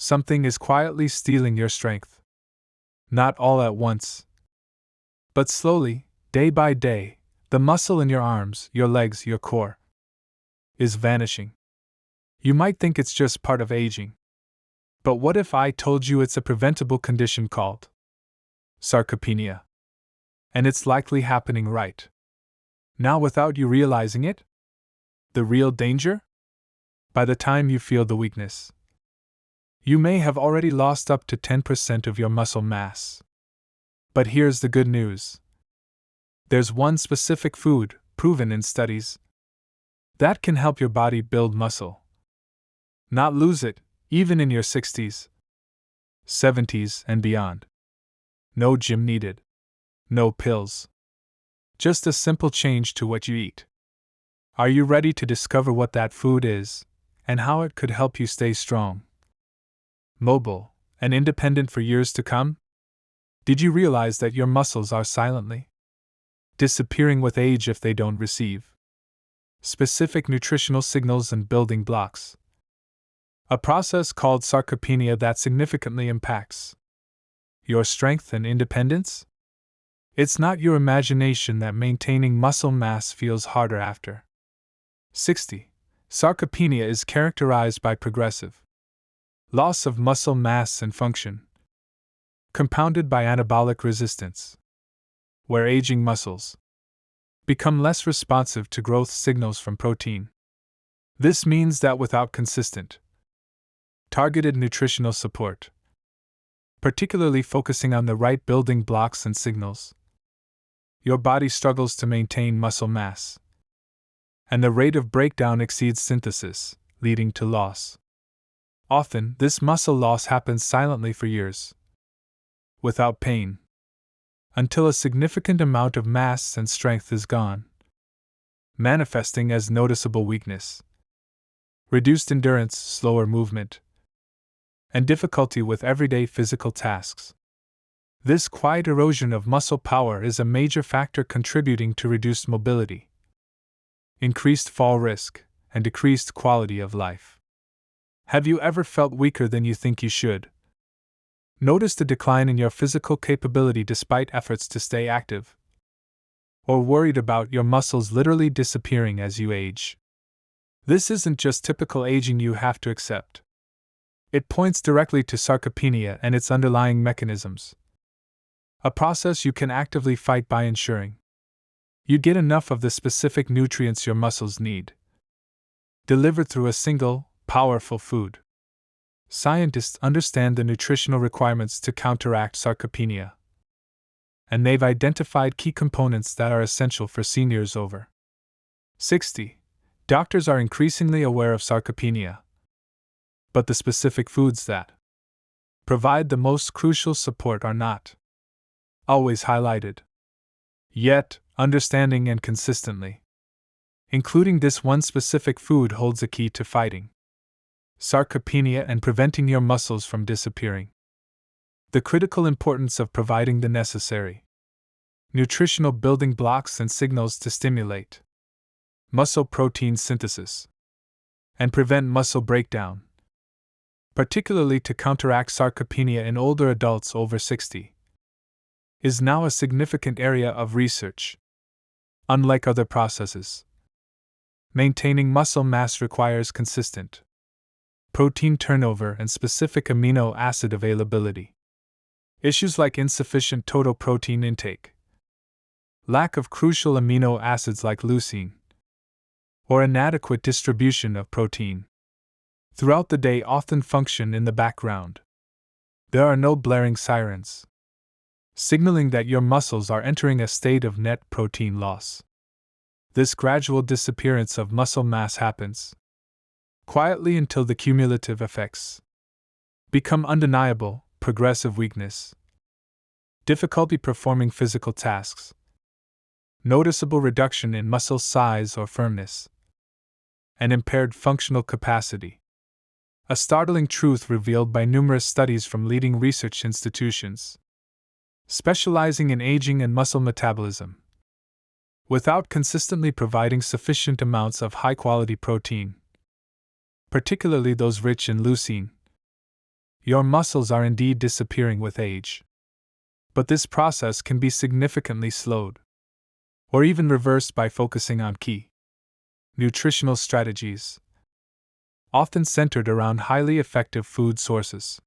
Something is quietly stealing your strength. Not all at once, but slowly, day by day, the muscle in your arms, your legs, your core is vanishing. You might think it's just part of aging. But what if I told you it's a preventable condition called sarcopenia? And it's likely happening right now without you realizing it? The real danger? By the time you feel the weakness, you may have already lost up to 10% of your muscle mass. But here's the good news. There's one specific food, proven in studies, that can help your body build muscle. Not lose it, even in your 60s, 70s, and beyond. No gym needed. No pills. Just a simple change to what you eat. Are you ready to discover what that food is, and how it could help you stay strong, mobile, and independent for years to come? Did you realize that your muscles are silently disappearing with age if they don't receive specific nutritional signals and building blocks? A process called sarcopenia that significantly impacts your strength and independence? It's not your imagination that maintaining muscle mass feels harder after 60. Sarcopenia is characterized by progressive loss of muscle mass and function, compounded by anabolic resistance, where aging muscles become less responsive to growth signals from protein. This means that without consistent, targeted nutritional support, particularly focusing on the right building blocks and signals, your body struggles to maintain muscle mass, and the rate of breakdown exceeds synthesis, leading to loss. Often, this muscle loss happens silently for years, without pain, until a significant amount of mass and strength is gone, manifesting as noticeable weakness, reduced endurance, slower movement, and difficulty with everyday physical tasks. This quiet erosion of muscle power is a major factor contributing to reduced mobility, increased fall risk, and decreased quality of life. Have you ever felt weaker than you think you should? Noticed a decline in your physical capability despite efforts to stay active? Or worried about your muscles literally disappearing as you age? This isn't just typical aging you have to accept. It points directly to sarcopenia and its underlying mechanisms, a process you can actively fight by ensuring you get enough of the specific nutrients your muscles need, delivered through a single, powerful food. Scientists understand the nutritional requirements to counteract sarcopenia, and they've identified key components that are essential for seniors over 60. Doctors are increasingly aware of sarcopenia, but the specific foods that provide the most crucial support are not always highlighted. Yet, understanding and consistently including this one specific food holds a key to fighting sarcopenia and preventing your muscles from disappearing. The critical importance of providing the necessary nutritional building blocks and signals to stimulate muscle protein synthesis and prevent muscle breakdown, particularly to counteract sarcopenia in older adults over 60, is now a significant area of research. Unlike other processes, maintaining muscle mass requires consistent protein turnover and specific amino acid availability. Issues like insufficient total protein intake, lack of crucial amino acids like leucine, or inadequate distribution of protein throughout the day often function in the background. There are no blaring sirens signaling that your muscles are entering a state of net protein loss. This gradual disappearance of muscle mass happens quietly until the cumulative effects become undeniable: progressive weakness, difficulty performing physical tasks, noticeable reduction in muscle size or firmness, and impaired functional capacity. A startling truth revealed by numerous studies from leading research institutions specializing in aging and muscle metabolism. Without consistently providing sufficient amounts of high-quality protein, particularly those rich in leucine, your muscles are indeed disappearing with age. But this process can be significantly slowed, or even reversed by focusing on key nutritional strategies, often centered around highly effective food sources.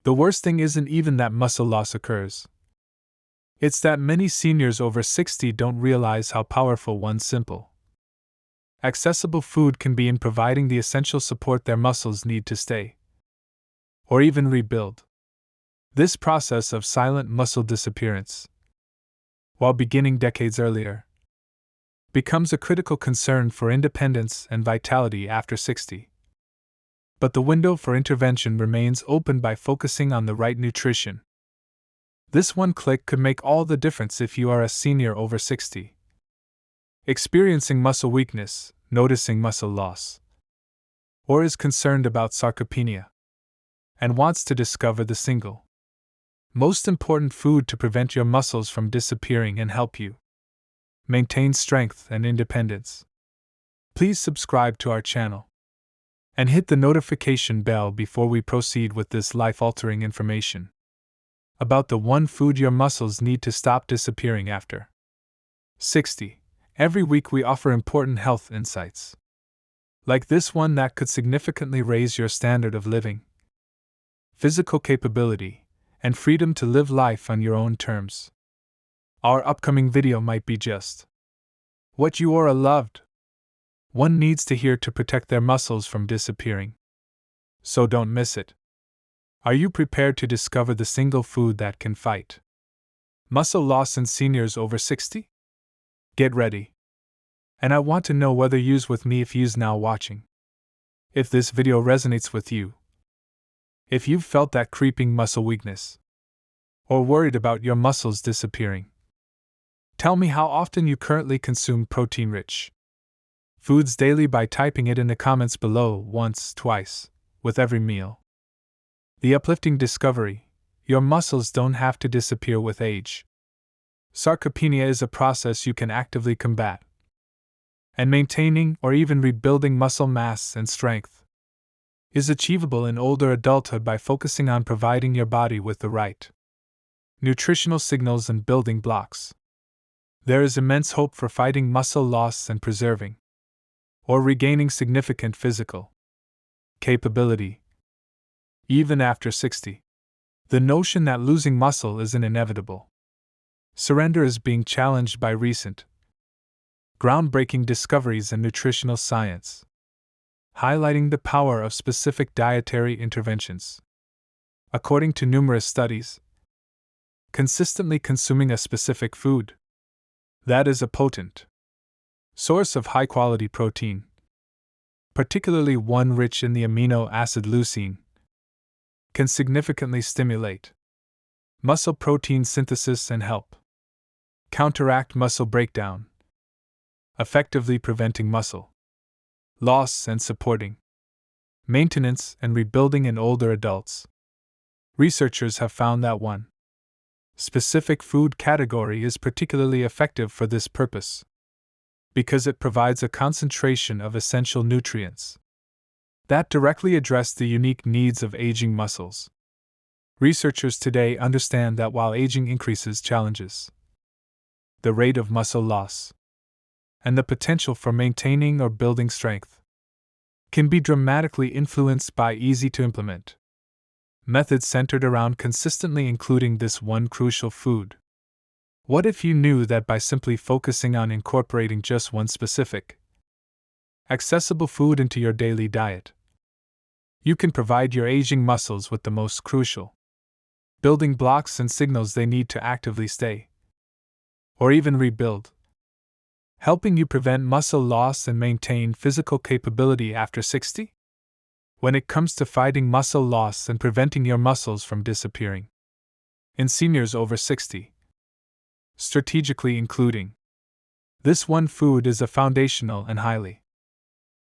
The worst thing isn't even that muscle loss occurs. It's that many seniors over 60 don't realize how powerful one simple, accessible food can be in providing the essential support their muscles need to stay, or even rebuild. This process of silent muscle disappearance, while beginning decades earlier, becomes a critical concern for independence and vitality after 60. But the window for intervention remains open by focusing on the right nutrition. This one click could make all the difference if you are a senior over 60, experiencing muscle weakness, noticing muscle loss, or is concerned about sarcopenia, and wants to discover the single most important food to prevent your muscles from disappearing and help you maintain strength and independence. Please subscribe to our channel and hit the notification bell before we proceed with this life-altering information about the one food your muscles need to stop disappearing after 60. Every week we offer important health insights, like this one that could significantly raise your standard of living, physical capability, and freedom to live life on your own terms. Our upcoming video might be just what you or a loved one needs to hear to protect their muscles from disappearing. So don't miss it. Are you prepared to discover the single food that can fight muscle loss in seniors over 60? Get ready. And I want to know whether you's with me if you's now watching. If this video resonates with you, if you've felt that creeping muscle weakness, or worried about your muscles disappearing, tell me how often you currently consume protein-rich foods daily by typing it in the comments below once, twice, with every meal. The uplifting discovery: your muscles don't have to disappear with age. Sarcopenia is a process you can actively combat, and maintaining or even rebuilding muscle mass and strength is achievable in older adulthood by focusing on providing your body with the right nutritional signals and building blocks. There is immense hope for fighting muscle loss and preserving or regaining significant physical capability even after 60. The notion that losing muscle is an inevitable surrender is being challenged by recent groundbreaking discoveries in nutritional science, highlighting the power of specific dietary interventions. According to numerous studies, consistently consuming a specific food that is a potent source of high-quality protein, particularly one rich in the amino acid leucine, can significantly stimulate muscle protein synthesis and help counteract muscle breakdown, effectively preventing muscle loss and supporting maintenance and rebuilding in older adults. Researchers have found that one specific food category is particularly effective for this purpose because it provides a concentration of essential nutrients that directly address the unique needs of aging muscles. Researchers today understand that while aging increases challenges the rate of muscle loss, and the potential for maintaining or building strength can be dramatically influenced by easy-to-implement methods centered around consistently including this one crucial food. What if you knew that by simply focusing on incorporating just one specific, accessible food into your daily diet, you can provide your aging muscles with the most crucial building blocks and signals they need to actively stay, or even rebuild, helping you prevent muscle loss and maintain physical capability after 60? When it comes to fighting muscle loss and preventing your muscles from disappearing in seniors over 60, strategically including this one food is a foundational and highly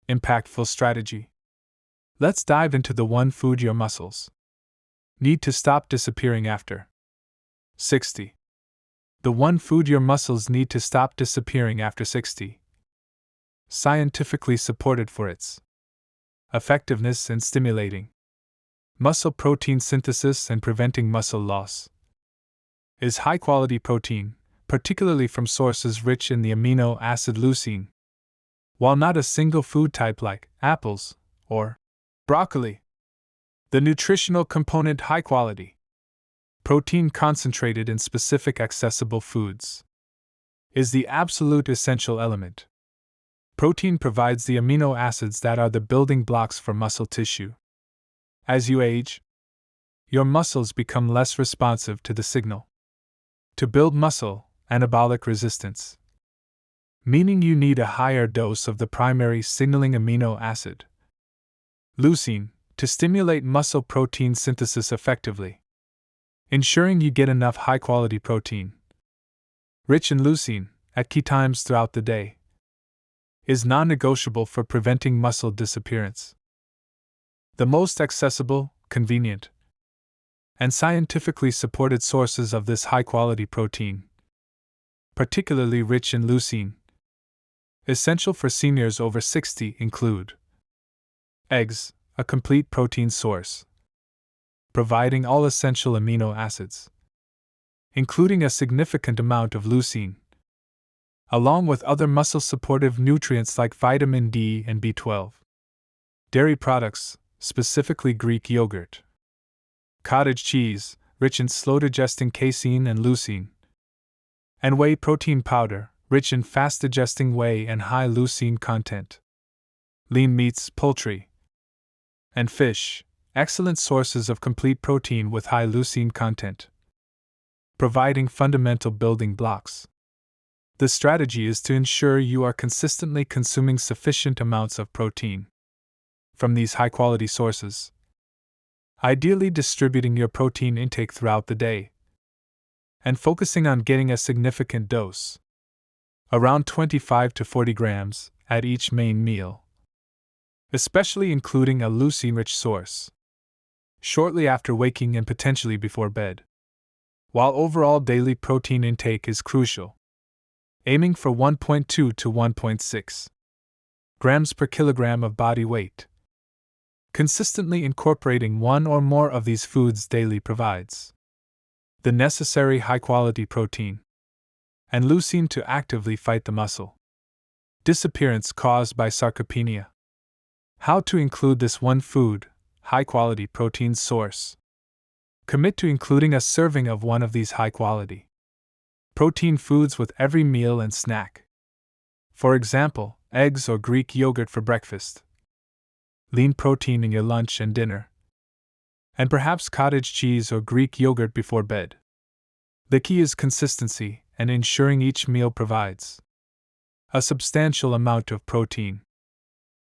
impactful strategy. Let's dive into the one food your muscles need to stop disappearing after 60. The one food your muscles need to stop disappearing after 60. Scientifically supported for its effectiveness in stimulating muscle protein synthesis and preventing muscle loss, is high-quality protein, particularly from sources rich in the amino acid leucine. While not a single food type like apples or broccoli, the nutritional component high-quality protein concentrated in specific accessible foods is the absolute essential element. Protein provides the amino acids that are the building blocks for muscle tissue. As you age, your muscles become less responsive to the signal to build muscle, anabolic resistance, meaning you need a higher dose of the primary signaling amino acid, leucine, to stimulate muscle protein synthesis effectively. Ensuring you get enough high-quality protein, rich in leucine, at key times throughout the day, is non-negotiable for preventing muscle disappearance. The most accessible, convenient, and scientifically supported sources of this high-quality protein, particularly rich in leucine, essential for seniors over 60, include eggs, a complete protein source, providing all essential amino acids, including a significant amount of leucine, along with other muscle-supportive nutrients like vitamin D and B12. Dairy products, specifically Greek yogurt, cottage cheese, rich in slow-digesting casein and leucine, and whey protein powder, rich in fast-digesting whey and high leucine content. Lean meats, poultry, and fish, excellent sources of complete protein with high leucine content, providing fundamental building blocks. The strategy is to ensure you are consistently consuming sufficient amounts of protein from these high-quality sources, ideally distributing your protein intake throughout the day, and focusing on getting a significant dose, around 25 to 40 grams, at each main meal, especially including a leucine-rich source, shortly after waking and potentially before bed. While overall daily protein intake is crucial, aiming for 1.2 to 1.6 grams per kilogram of body weight, consistently incorporating one or more of these foods daily provides the necessary high-quality protein and leucine to actively fight the muscle disappearance caused by sarcopenia. How to include this one food, high-quality protein source. Commit to including a serving of one of these high-quality protein foods with every meal and snack. For example, eggs or Greek yogurt for breakfast, lean protein in your lunch and dinner, and perhaps cottage cheese or Greek yogurt before bed. The key is consistency and ensuring each meal provides a substantial amount of protein,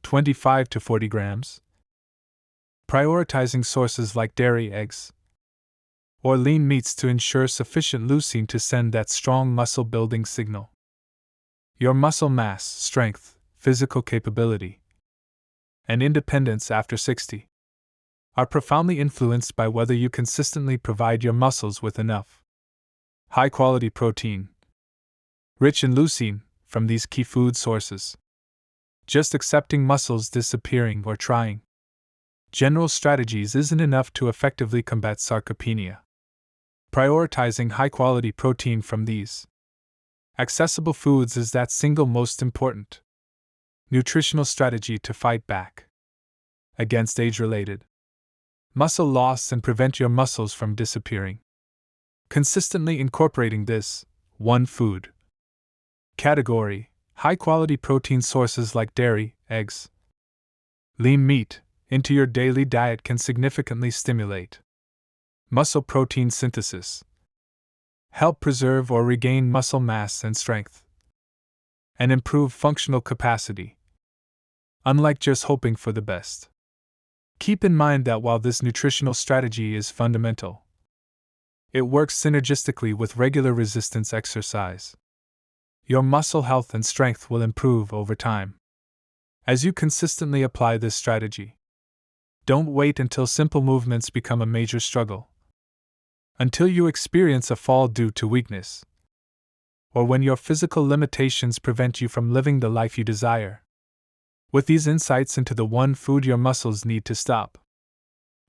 25 to 40 grams. Prioritizing sources like dairy, eggs, or lean meats to ensure sufficient leucine to send that strong muscle building signal. Your muscle mass, strength, physical capability, and independence after 60 are profoundly influenced by whether you consistently provide your muscles with enough high-quality protein, rich in leucine, from these key food sources. Just accepting muscles disappearing or trying general strategies isn't enough to effectively combat sarcopenia. Prioritizing high-quality protein from these accessible foods is that single most important nutritional strategy to fight back against age-related muscle loss and prevent your muscles from disappearing. Consistently incorporating this one food category, high-quality protein sources like dairy, eggs, lean meat, into your daily diet can significantly stimulate muscle protein synthesis, help preserve or regain muscle mass and strength, and improve functional capacity, unlike just hoping for the best. Keep in mind that while this nutritional strategy is fundamental, it works synergistically with regular resistance exercise. Your muscle health and strength will improve over time as you consistently apply this strategy. Don't wait until simple movements become a major struggle, until you experience a fall due to weakness, or when your physical limitations prevent you from living the life you desire. With these insights into the one food your muscles need to stop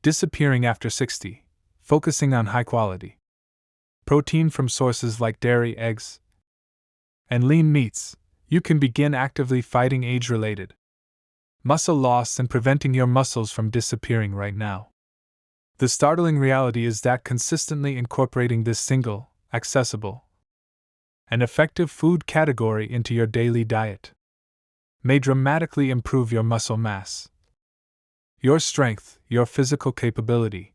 Disappearing after 60, focusing on high quality protein from sources like dairy, eggs, and lean meats, you can begin actively fighting age related muscle loss and preventing your muscles from disappearing right now. The startling reality is that consistently incorporating this single, accessible, and effective food category into your daily diet may dramatically improve your muscle mass, your strength, your physical capability,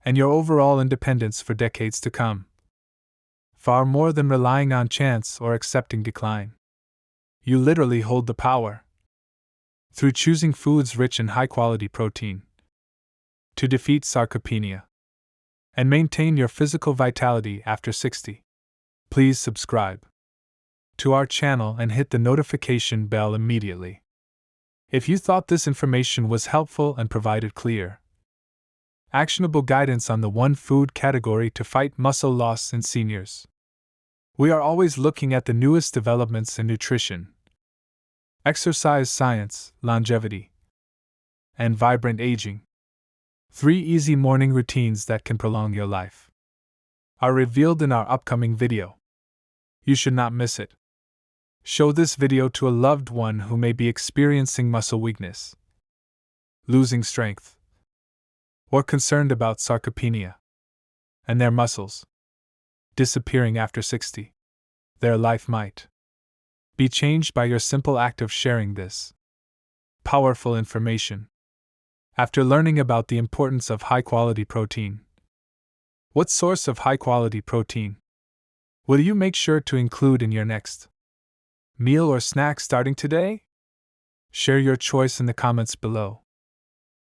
and your overall independence for decades to come. Far more than relying on chance or accepting decline. You literally hold the power, through choosing foods rich in high-quality protein, to defeat sarcopenia and maintain your physical vitality after 60. Please subscribe to our channel and hit the notification bell immediately. If you thought this information was helpful and provided clear, actionable guidance on the one food category to fight muscle loss in seniors. We are always looking at the newest developments in nutrition, exercise science, longevity, and vibrant aging. 3 easy morning routines that can prolong your life are revealed in our upcoming video. You should not miss it. Show this video to a loved one who may be experiencing muscle weakness, losing strength, or concerned about sarcopenia and their muscles disappearing after 60. Their life might be changed by your simple act of sharing this powerful information. After learning about the importance of high-quality protein, what source of high-quality protein will you make sure to include in your next meal or snack starting today? Share your choice in the comments below.